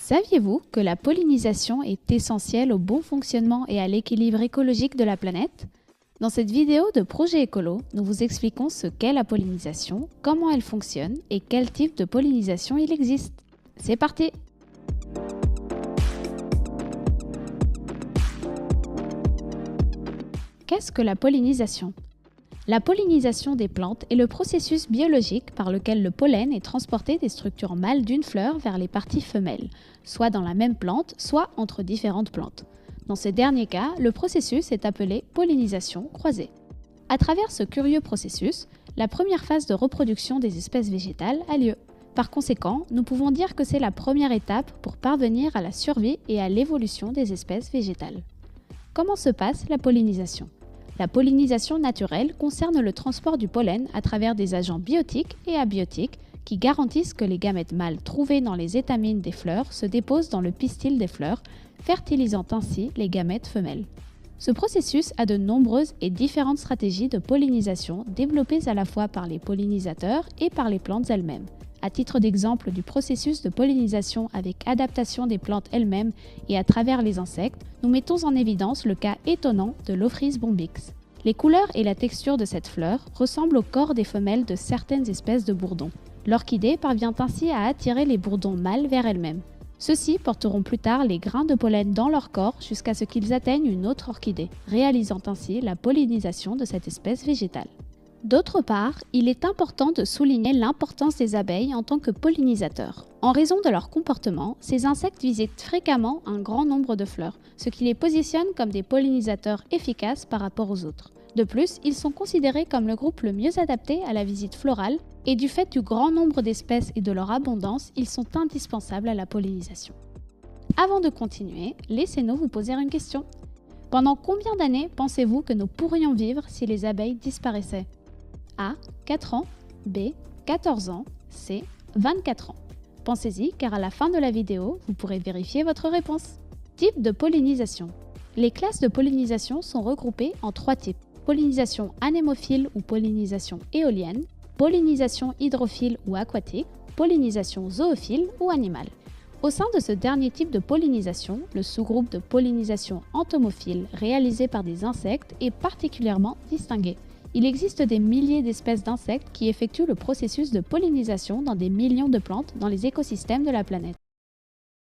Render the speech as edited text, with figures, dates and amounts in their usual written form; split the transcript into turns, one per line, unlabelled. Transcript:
Saviez-vous que la pollinisation est essentielle au bon fonctionnement et à l'équilibre écologique de la planète? Dans cette vidéo de Projet Écolo, nous vous expliquons ce qu'est la pollinisation, comment elle fonctionne et quel type de pollinisation il existe. C'est parti! Qu'est-ce que la pollinisation? La pollinisation des plantes est le processus biologique par lequel le pollen est transporté des structures mâles d'une fleur vers les parties femelles, soit dans la même plante, soit entre différentes plantes. Dans ce dernier cas, le processus est appelé pollinisation croisée. À travers ce curieux processus, la première phase de reproduction des espèces végétales a lieu. Par conséquent, nous pouvons dire que c'est la première étape pour parvenir à la survie et à l'évolution des espèces végétales. Comment se passe la pollinisation? La pollinisation naturelle concerne le transport du pollen à travers des agents biotiques et abiotiques qui garantissent que les gamètes mâles trouvés dans les étamines des fleurs se déposent dans le pistil des fleurs, fertilisant ainsi les gamètes femelles. Ce processus a de nombreuses et différentes stratégies de pollinisation développées à la fois par les pollinisateurs et par les plantes elles-mêmes. À titre d'exemple du processus de pollinisation avec adaptation des plantes elles-mêmes et à travers les insectes, nous mettons en évidence le cas étonnant de l'Ophrys bombyx. Les couleurs et la texture de cette fleur ressemblent au corps des femelles de certaines espèces de bourdons. L'orchidée parvient ainsi à attirer les bourdons mâles vers elle-même. Ceux-ci porteront plus tard les grains de pollen dans leur corps jusqu'à ce qu'ils atteignent une autre orchidée, réalisant ainsi la pollinisation de cette espèce végétale. D'autre part, il est important de souligner l'importance des abeilles en tant que pollinisateurs. En raison de leur comportement, ces insectes visitent fréquemment un grand nombre de fleurs, ce qui les positionne comme des pollinisateurs efficaces par rapport aux autres. De plus, ils sont considérés comme le groupe le mieux adapté à la visite florale et du fait du grand nombre d'espèces et de leur abondance, ils sont indispensables à la pollinisation. Avant de continuer, laissez-nous vous poser une question. Pendant combien d'années pensez-vous que nous pourrions vivre si les abeilles disparaissaient? A. 4 ans, B. 14 ans, C. 24 ans. Pensez-y car à la fin de la vidéo, vous pourrez vérifier votre réponse. Type de pollinisation. Les classes de pollinisation sont regroupées en 3 types. Pollinisation anémophile ou pollinisation éolienne, pollinisation hydrophile ou aquatique, pollinisation zoophile ou animale. Au sein de ce dernier type de pollinisation, le sous-groupe de pollinisation entomophile réalisé par des insectes est particulièrement distingué. Il existe des milliers d'espèces d'insectes qui effectuent le processus de pollinisation dans des millions de plantes dans les écosystèmes de la planète.